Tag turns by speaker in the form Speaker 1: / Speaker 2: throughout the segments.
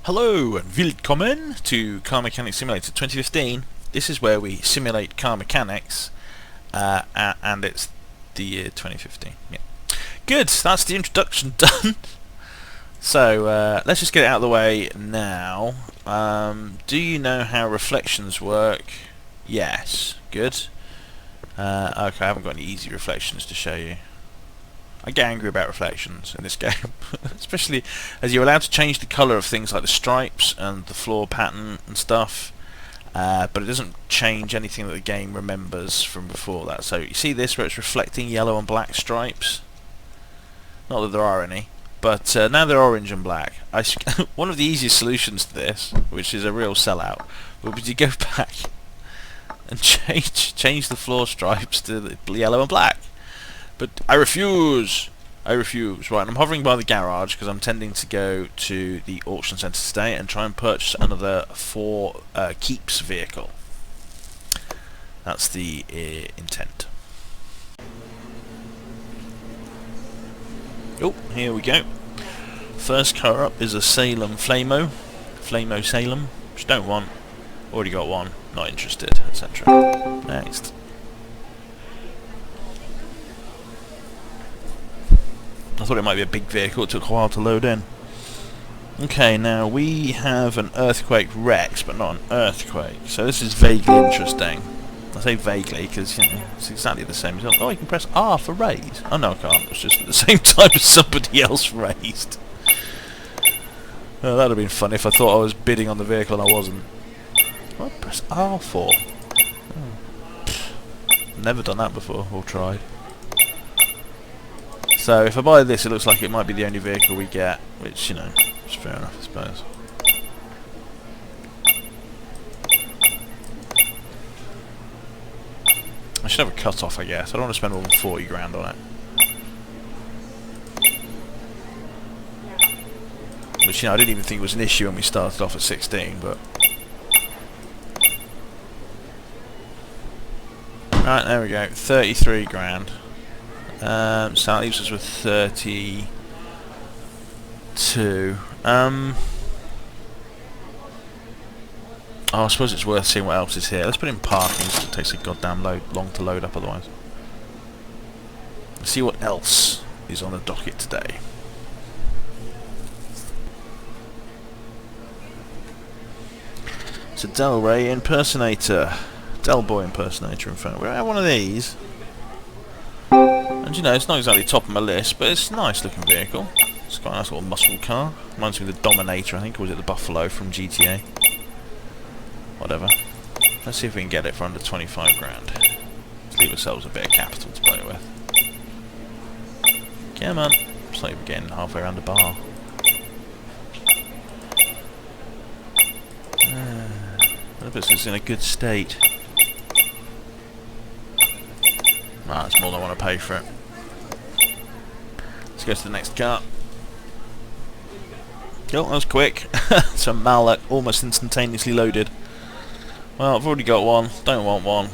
Speaker 1: Hello and willkommen to Car Mechanics Simulator 2015. This is where we simulate car mechanics, and it's the year 2015. Yeah. Good, that's the introduction done. So let's just get it out of the way now. Do you know how reflections work? Yes, good. Okay, I haven't got any easy reflections to show you. I get angry about reflections in this game, especially as you're allowed to change the colour of things like the stripes and the floor pattern and stuff, but it doesn't change anything that the game remembers from before that. So you see this where it's reflecting yellow and black stripes? Not that there are any, but now they're orange and black. One of the easiest solutions to this, which is a real sellout, would be to go back and change the floor stripes to the yellow and black. But I refuse! I refuse. Right, I'm hovering by the garage because I'm tending to go to the auction centre today and try and purchase another Ford Keeps vehicle. That's the intent. Oh, here we go. First car up is a Salem Flamo Salem, which don't want. Already got one, not interested, etc. Next. I thought it might be a big vehicle, it took a while to load in. Okay, now we have an Earthquake Rex, but not an Earthquake, so this is vaguely interesting. I say vaguely because, you know, it's exactly the same as... Oh, you can press R for raise. Oh no, I can't, it's just at the same time as somebody else raised. Oh, that would have been fun if I thought I was bidding on the vehicle and I wasn't. What did I press R for? Oh. Never done that before, or tried. So if I buy this, it looks like it might be the only vehicle we get, which, you know, is fair enough, I suppose. I should have a cut-off, I guess. I don't want to spend more than 40 grand on it. Which, you know, I didn't even think it was an issue when we started off at 16, but... Right, there we go. 33 grand. So that leaves us with 32. Oh, I suppose it's worth seeing what else is here. Let's put in parking, because it takes a goddamn long to load up otherwise. Let's see what else is on the docket today. It's a Delray impersonator. Delboy impersonator, in fact. We have one of these. And you know, it's not exactly top of my list, but it's a nice looking vehicle. It's got a nice little muscle car. Reminds me of the Dominator, I think, or was it the Buffalo from GTA? Whatever. Let's see if we can get it for under 25 grand. Let's leave ourselves a bit of capital to play with. Come on. It's not even getting halfway around the bar. That puts us in a good state. That's more than I want to pay for it. Let's go to the next car. Oh, that was quick. It's a Malak, almost instantaneously loaded. Well, I've already got one. Don't want one.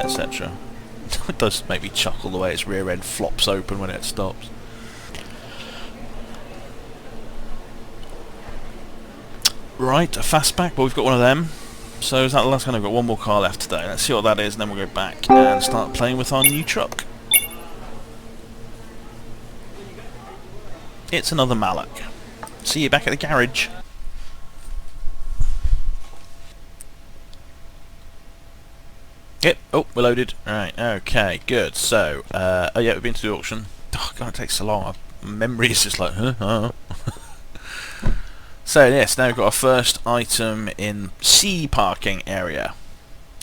Speaker 1: Etc. It does make me chuckle the way its rear end flops open when it stops. Right, a fastback, but we've got one of them. So is that the last one? I've got one more car left today. Let's see what that is, and then we'll go back and start playing with our new truck. It's another Malak. See you back at the garage. Yep. Oh, we're loaded. Right. Okay. Good. So, oh yeah, we've been to the auction. Oh God, it takes so long. My memory is just like, huh? So yes, now we've got our first item in C parking area.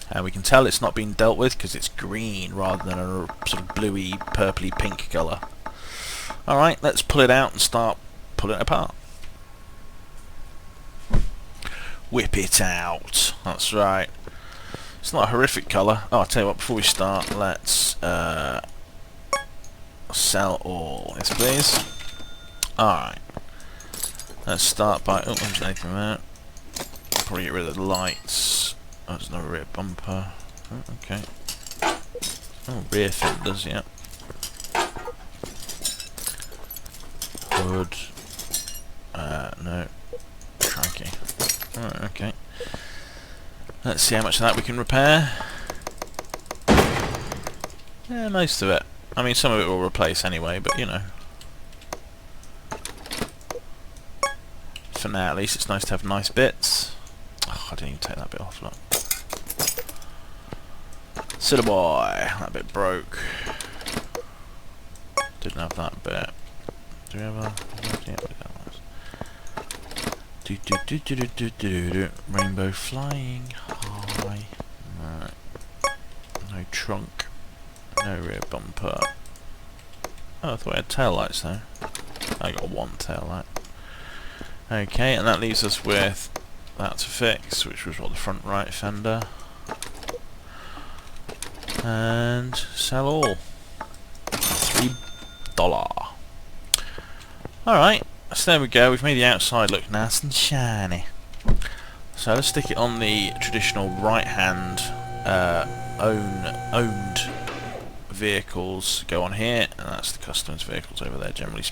Speaker 1: And we can tell it's not been dealt with because it's green rather than a sort of bluey, purpley pink colour. Alright, let's pull it out and start pulling it apart. Whip it out. That's right. It's not a horrific colour. Oh, I'll tell you what, before we start, let's sell all. Yes, please. Alright. Let's start by... Oh, there's anything there. Probably get rid of the lights. Oh, there's no rear bumper. Oh, okay. Oh, rear fenders, yeah. Hood. No. Crikey. Alright, okay. Let's see how much of that we can repair. Yeah, most of it. I mean, some of it will replace anyway, but you know. For now, at least, it's nice to have nice bits. Oh, I didn't even take that bit off, look. Silly boy! That bit broke. Didn't have that bit. Do we have a... Yeah, rainbow flying high. Right. No trunk. No rear bumper. Oh, I thought I had tail lights though. I got one tail light. Okay, and that leaves us with that to fix, which was what, the front right fender. And sell all. $3. Alright, so there we go, we've made the outside look nice and shiny. So let's stick it on the traditional right hand owned vehicles go on here, and that's the customer's vehicles over there, generally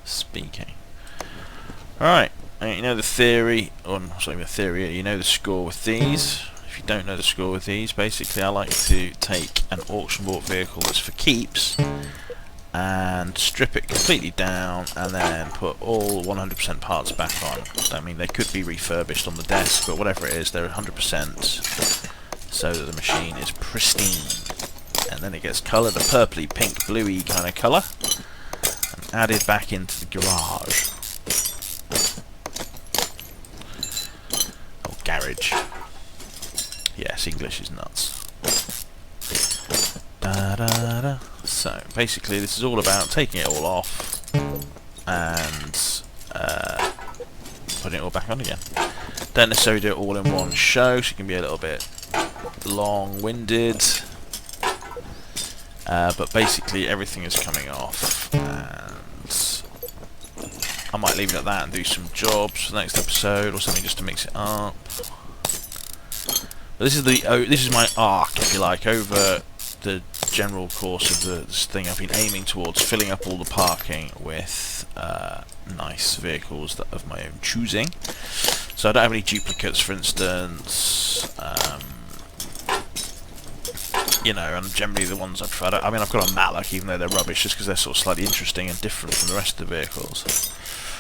Speaker 1: speaking. Alright, you know the theory, or not even the theory, you know the score with these. If you don't know the score with these, basically I like to take an auction bought vehicle that's for keeps and strip it completely down and then put all 100% parts back on. I mean, they could be refurbished on the desk, but whatever it is, they're 100% so that the machine is pristine. And then it gets coloured a purpley, pink, bluey kind of colour and added back into the garage. Oh, garage. Yes, English is nuts. Da, da, da. So, basically this is all about taking it all off and putting it all back on again. Don't necessarily do it all in one show, so it can be a little bit long-winded. But basically everything is coming off, and I might leave it at that and do some jobs for the next episode or something just to mix it up. But this is my arc, if you like, over the general course of this thing. I've been aiming towards filling up all the parking with nice vehicles that of my own choosing. So I don't have any duplicates, for instance. You know, and generally the ones I prefer. I mean, I've got a Malak, even though they're rubbish, just because they're sort of slightly interesting and different from the rest of the vehicles.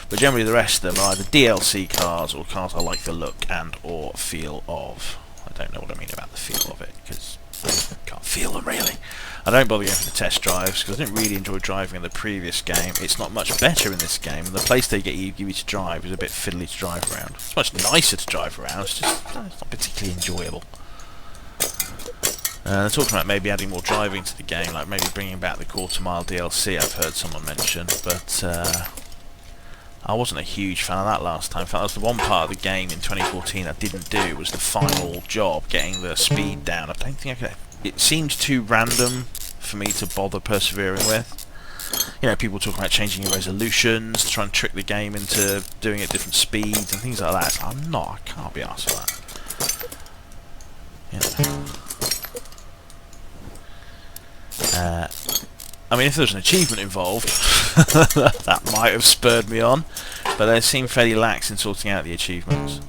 Speaker 1: But generally the rest of them are either DLC cars or cars I like the look and or feel of. I don't know what I mean about the feel of it, because I can't feel them really. I don't bother going for the test drives, because I didn't really enjoy driving in the previous game. It's not much better in this game, and the place they give you to drive is a bit fiddly to drive around. It's much nicer to drive around, it's just it's not particularly enjoyable. They're talking about maybe adding more driving to the game, like maybe bringing back the quarter-mile DLC I've heard someone mention, but I wasn't a huge fan of that last time. In fact, that was the one part of the game in 2014 I didn't do, was the final job, getting the speed down. I don't think I could... It seemed too random for me to bother persevering with. You know, people talking about changing your resolutions, to try and trick the game into doing it at different speeds and things like that. So I can't be arsed for that. You know. I mean, if there was an achievement involved, that might have spurred me on, but they seem fairly lax in sorting out the achievements.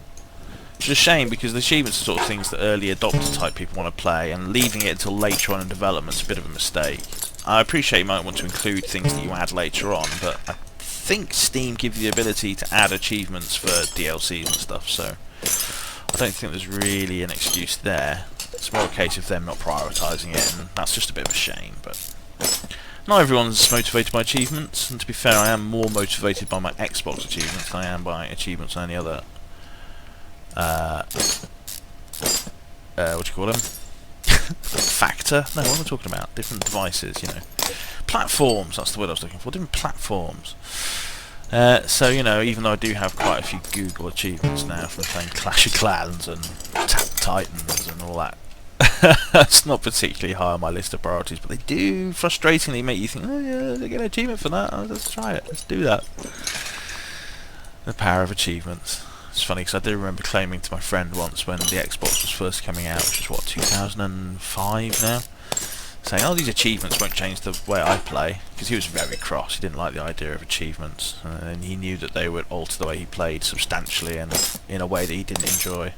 Speaker 1: Which is a shame, because the achievements are sort of things that early adopter type people want to play, and leaving it until later on in development is a bit of a mistake. I appreciate you might want to include things that you add later on, but I think Steam gives you the ability to add achievements for DLCs and stuff, so I don't think there's really an excuse there. It's more a case of them not prioritising it, and that's just a bit of a shame, but not everyone's motivated by achievements, and to be fair, I am more motivated by my Xbox achievements than I am by achievements on any other what do you call them? Factor? No, what am I talking about? Different devices, you know. Platforms, that's the word I was looking for. Different platforms. So, you know, even though I do have quite a few Google achievements now from playing Clash of Clans and Attack Titans and all that, it's not particularly high on my list of priorities, but they do frustratingly make you think, oh yeah, they get an achievement for that, let's try it, let's do that. The power of achievements. It's funny, because I do remember claiming to my friend once when the Xbox was first coming out, which is what, 2005 now? saying, "Oh, these achievements won't change the way I play," because he was very cross. He didn't like the idea of achievements, and he knew that they would alter the way he played substantially and in a way that he didn't enjoy.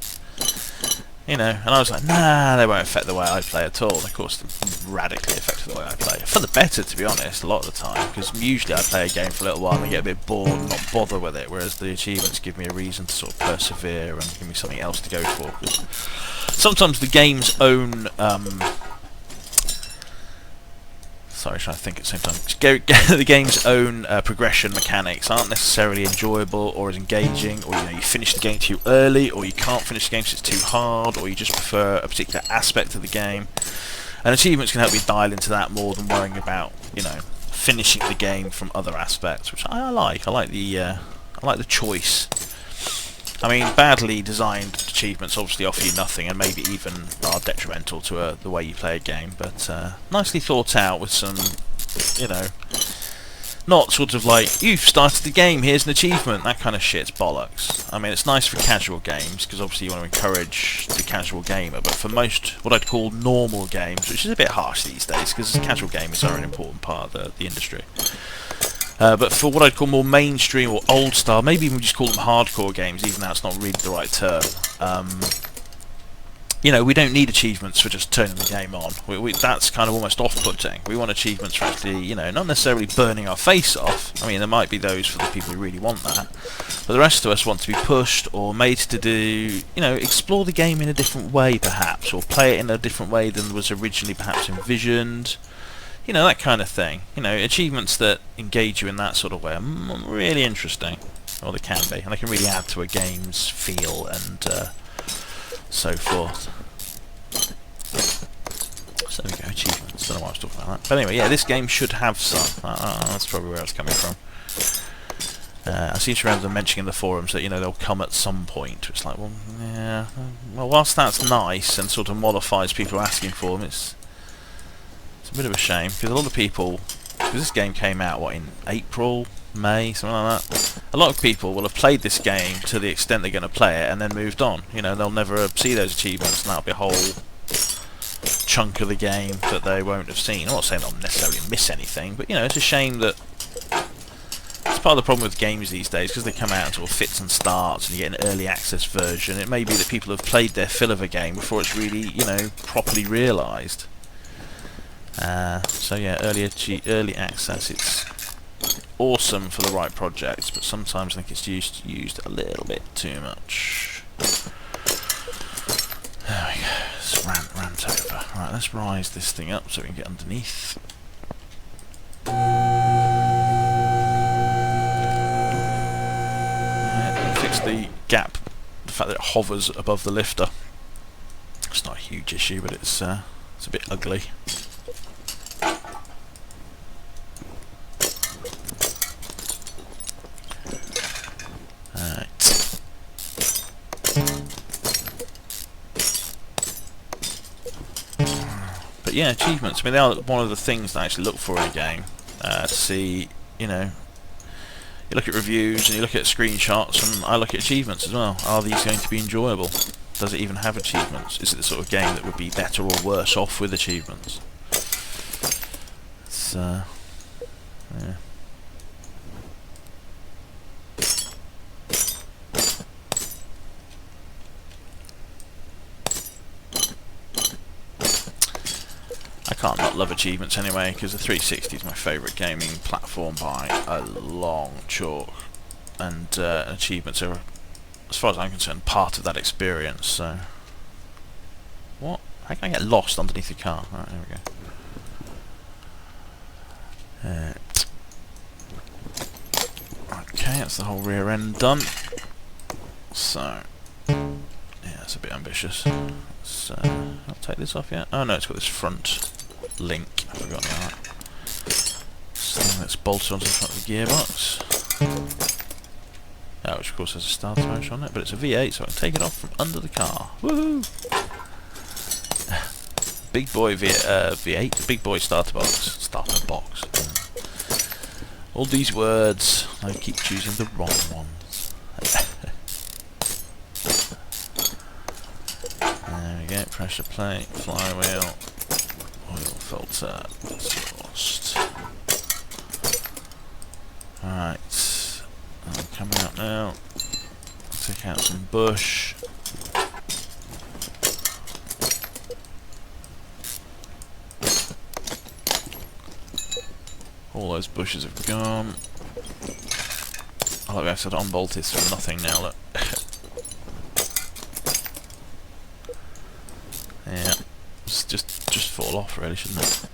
Speaker 1: You know, and I was like, nah, they won't affect the way I play at all. And of course, they radically affected the way I play. For the better, to be honest, a lot of the time, because usually I play a game for a little while and I get a bit bored and not bother with it, whereas the achievements give me a reason to sort of persevere and give me something else to go for. 'Cause sometimes the game's own... sorry, trying to think at the same time. The game's own progression mechanics aren't necessarily enjoyable or as engaging, or you finish the game too early, or you can't finish the game because it's too hard, or you just prefer a particular aspect of the game. And achievements can help you dial into that more than worrying about, finishing the game from other aspects, which I like. I like the choice. I mean, badly designed achievements obviously offer you nothing and maybe even are detrimental to the way you play a game, but nicely thought out with some, not sort of like, you've started the game, here's an achievement, that kind of shit's bollocks. I mean, it's nice for casual games, because obviously you want to encourage the casual gamer, but for most, what I'd call normal games, which is a bit harsh these days, because casual gamers are an important part of the industry. But for what I'd call more mainstream or old style, maybe even just call them hardcore games, even though that's not really the right term. We don't need achievements for just turning the game on. That's kind of almost off-putting. We want achievements for actually, not necessarily burning our face off. I mean, there might be those for the people who really want that. But the rest of us want to be pushed or made to do, explore the game in a different way, perhaps, or play it in a different way than was originally perhaps envisioned. That kind of thing. Achievements that engage you in that sort of way are really interesting. Or they can be. And they can really add to a game's feel and so forth. So there we go, achievements. Don't know why I was talking about that. But anyway, yeah, this game should have some. That's probably where it's coming from. I seem to remember them mentioning in the forums that, they'll come at some point. It's like, well, yeah. Well, whilst that's nice and sort of modifies people asking for them, it's a bit of a shame, because a lot of people, because this game came out, in April, May, something like that, a lot of people will have played this game to the extent they're going to play it and then moved on. They'll never see those achievements, and that'll be a whole chunk of the game that they won't have seen. I'm not saying they'll necessarily miss anything, but it's a shame that it's part of the problem with games these days, because they come out in sort of fits and starts and you get an early access version. It may be that people have played their fill of a game before it's really, properly realised. So yeah, early access, it's awesome for the right projects, but sometimes I think it's used a little bit too much. There we go, let's rant over. Right, let's rise this thing up so we can get underneath. Yeah, fix the gap, the fact that it hovers above the lifter. It's not a huge issue, but it's a bit ugly. But yeah, achievements. I mean, they are one of the things that I actually look for in a game. To see, you look at reviews and you look at screenshots, and I look at achievements as well. Are these going to be enjoyable? Does it even have achievements? Is it the sort of game that would be better or worse off with achievements? It's, yeah. I can't not love achievements anyway, because the 360 is my favourite gaming platform by a long chalk, and achievements are, as far as I'm concerned, part of that experience. So, what? How can I get lost underneath the car? Right, there we go. Okay, that's the whole rear end done. So, yeah, that's a bit ambitious. Let's, I'll take this off yet. Oh no, it's got this front link. I forgot about that. So let's bolt it onto the front of the gearbox. Which of course has a starter motor on it, but it's a V8, so I can take it off from under the car. Woohoo! Big boy V8, big boy starter box. All these words, I keep choosing the wrong ones. There we go, pressure plate, flywheel, oil filter exhaust. Alright, coming out now. Take out some bush. All those bushes have gone. Oh, look, I said unbolt is from nothing now, look. Yeah, it's just fall off really, shouldn't it?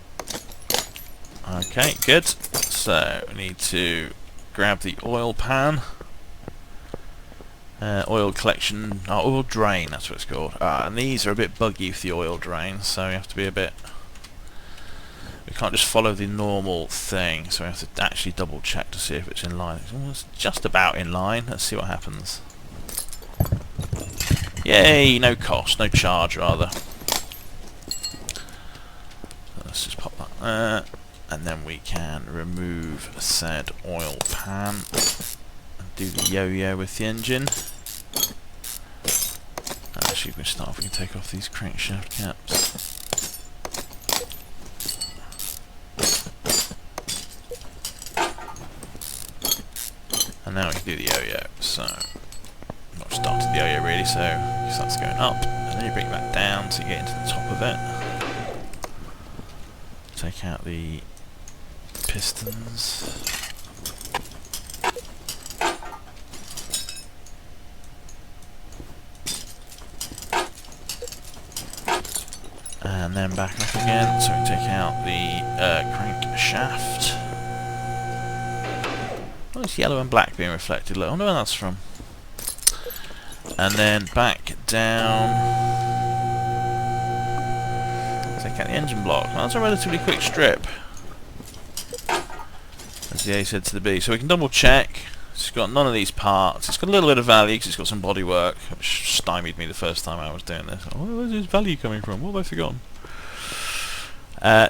Speaker 1: Okay, good. So, we need to grab the oil pan. Oil collection, oil drain, that's what it's called. And these are a bit buggy for the oil drain, so we have to be a bit... We can't just follow the normal thing, so we have to actually double check to see if it's in line. It's just about in line. Let's see what happens. Yay, no cost, no charge rather. Let's just pop that there, and then we can remove said oil pan and do the yo-yo with the engine. Actually, we can start off, we can take off these crankshaft caps. And now we can do the yo-yo. So, not started the yo-yo really, so it starts going up, and then you bring that down so you get into the top of it. Take out the pistons. And then back up again, so we take out the crankshaft. Oh, it's yellow and black being reflected. Look, I wonder where that's from. And then back down. Take out the engine block. Well, that's a relatively quick strip, as the A said to the B. So we can double check. It's got none of these parts. It's got a little bit of value because it's got some bodywork, which stymied me the first time I was doing this. Oh, where's this value coming from? What have I forgotten?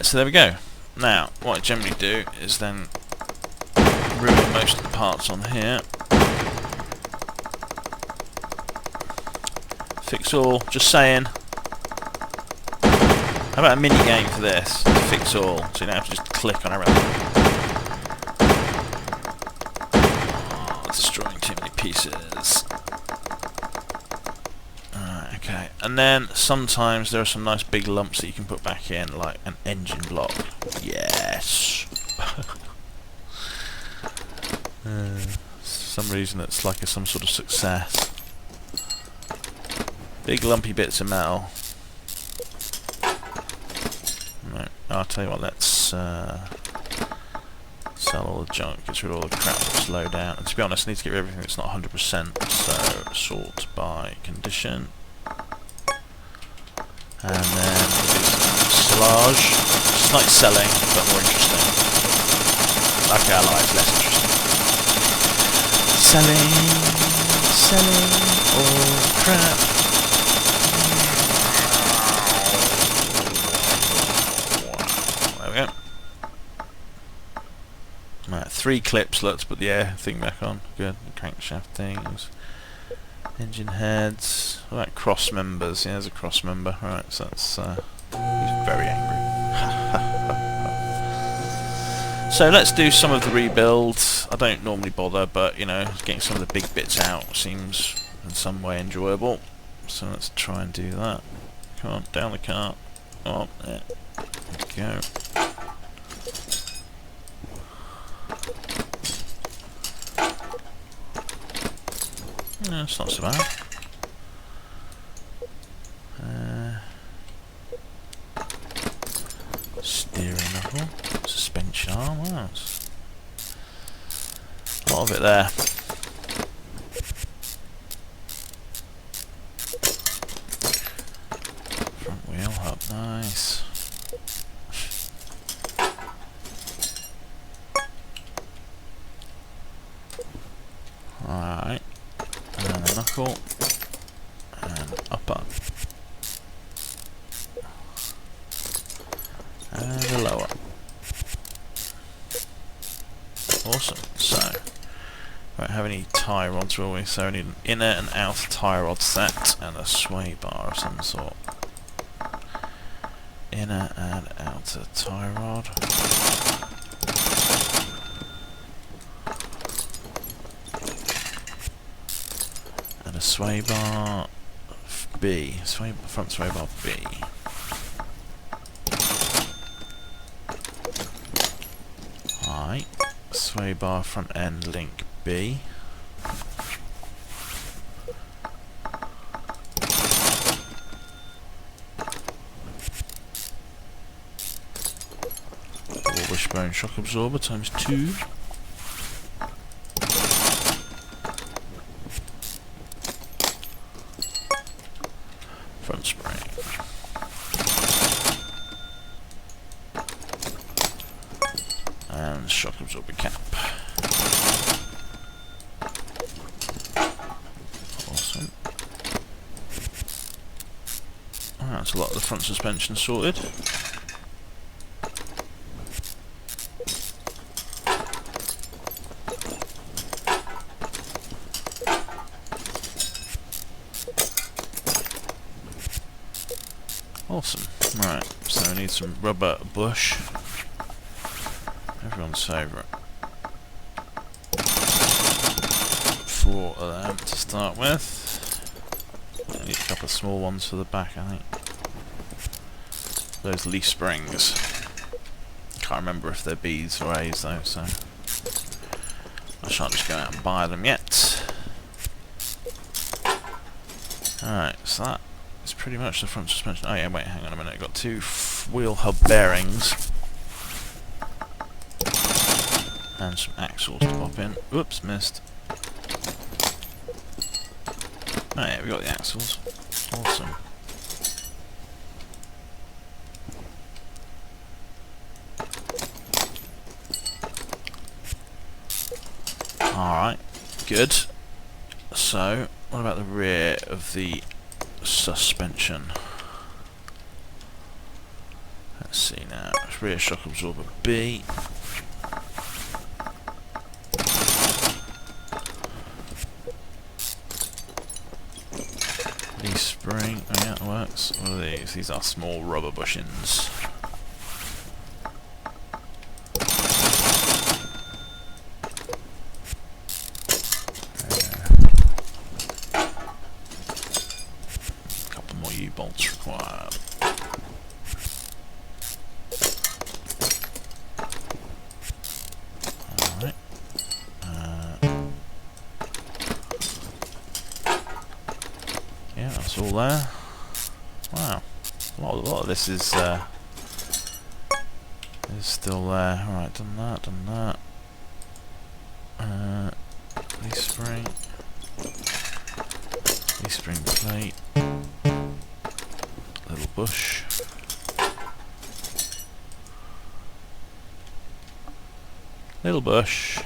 Speaker 1: So there we go. Now, what I generally do is then remove most of the parts on here. Fix all, just saying. How about a mini game for this? Fix all, so you don't have to just click on everything. Oh, destroying too many pieces. Alright, okay. And then sometimes there are some nice big lumps that you can put back in, like an engine block. Yes! For some reason it's like some sort of success. Big lumpy bits of metal. Right, I'll tell you what, let's sell all the junk, get rid of all the crap that's low down. And to be honest, I need to get rid of everything that's not 100%, so sort by condition. And then we'll do some silage. It's like selling, but more interesting. Like our lives, less interesting. Selling all crap. There we go. Right, 3 clips. Let's put the air thing back on. Good. The crankshaft things. Engine heads. Alright, cross members. Yeah, there's a cross member. Right, so that's he's very angry. So let's do some of the rebuild. I don't normally bother, but you know, getting some of the big bits out seems in some way enjoyable. So let's try and do that. Come on, down the cart. Oh, there we go. No, it's not so bad. Steering knuckle, suspension arm, wow, that's a lot of it there. Front wheel hub, nice. Alright, and then a knuckle, and upper. And a lower. Awesome. So, we don't have any tie rods, will we? So we need an inner and outer tie rod set and a sway bar of some sort. inner and outer tie rod. And a sway bar B, front sway bar B. Alright, sway bar front end link B. Wishbone shock absorber times 2. Front spring. And shock absorber cap. Awesome. Alright, that's a lot of the front suspension sorted. Awesome. Right, so we need some rubber bush. Everyone's favourite. 4 of them to start with. I need a couple of small ones for the back, I think. Those leaf springs. Can't remember if they're B's or A's though, so I shan't just go out and buy them yet. Alright, so that is pretty much the front suspension. Oh yeah, wait, hang on a minute. I've got 2 wheel hub bearings and some axles to pop in. Oops, missed. Oh yeah, we got the axles. Awesome. Alright, good. So, what about the rear of the suspension? Let's see now. Rear shock absorber B. Leaf spring. Oh yeah, it works. What are these? These are small rubber bushings. U-bolts required. Alright. Yeah, that's all there. Wow. A lot of this is still there. Alright, done that. Leaf spring. Leaf spring plate. Little bush. Little bush.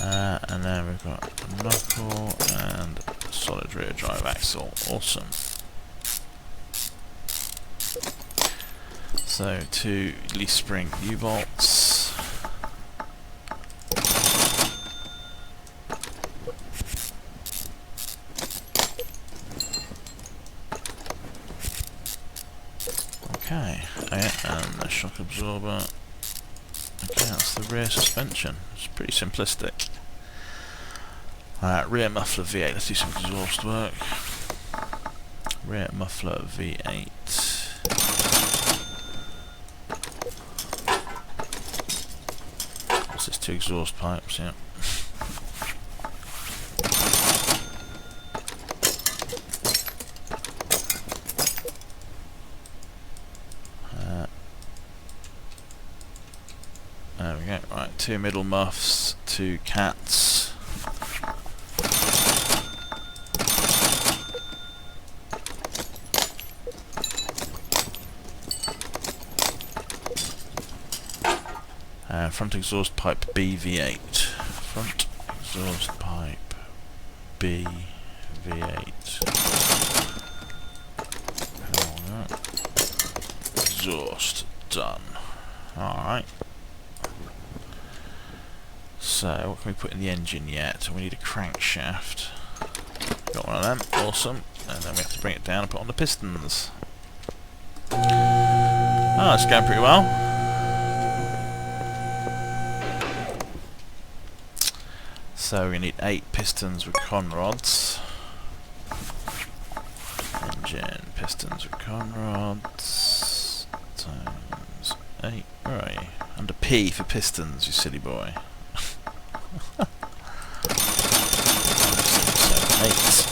Speaker 1: And then we've got a knuckle and a solid rear drive axle. Awesome. So 2 leaf spring U-bolts. Okay, oh yeah, and the shock absorber. Okay, that's the rear suspension. It's pretty simplistic. Rear muffler V8. Let's do some exhaust work. Rear muffler V8. What's this? 2 exhaust pipes, yeah. There we go. Right, 2 middle muffs, 2 cats. Front exhaust pipe BV8. Front exhaust pipe BV8. Exhaust done. Alright. So, what can we put in the engine yet? We need a crankshaft. Got one of them, awesome. And then we have to bring it down and put on the pistons. Oh, it's going pretty well. So we need 8 pistons with conrods. Engine pistons with conrods times 8. Where are you? Under P for pistons, you silly boy. So 8.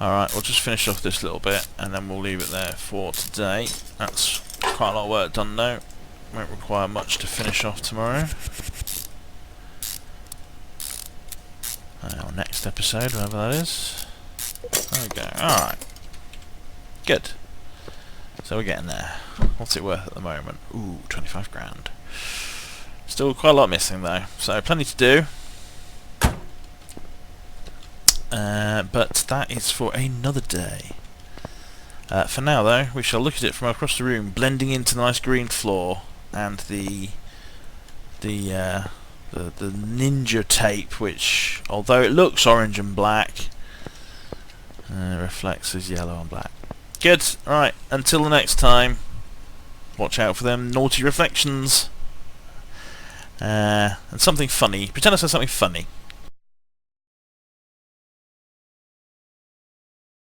Speaker 1: Alright, we'll just finish off this little bit and then we'll leave it there for today. That's quite a lot of work done though. Won't require much to finish off tomorrow. Our next episode, whatever that is. There we go. Alright. Good. So we're getting there. What's it worth at the moment? Ooh, 25 grand. Still quite a lot missing though, so plenty to do. But that is for another day. For now though, we shall look at it from across the room, blending into the nice green floor and the ninja tape, which, although it looks orange and black, reflects as yellow and black. Good. Right. Until the next time, watch out for them naughty reflections. And something funny. Pretend I said something funny.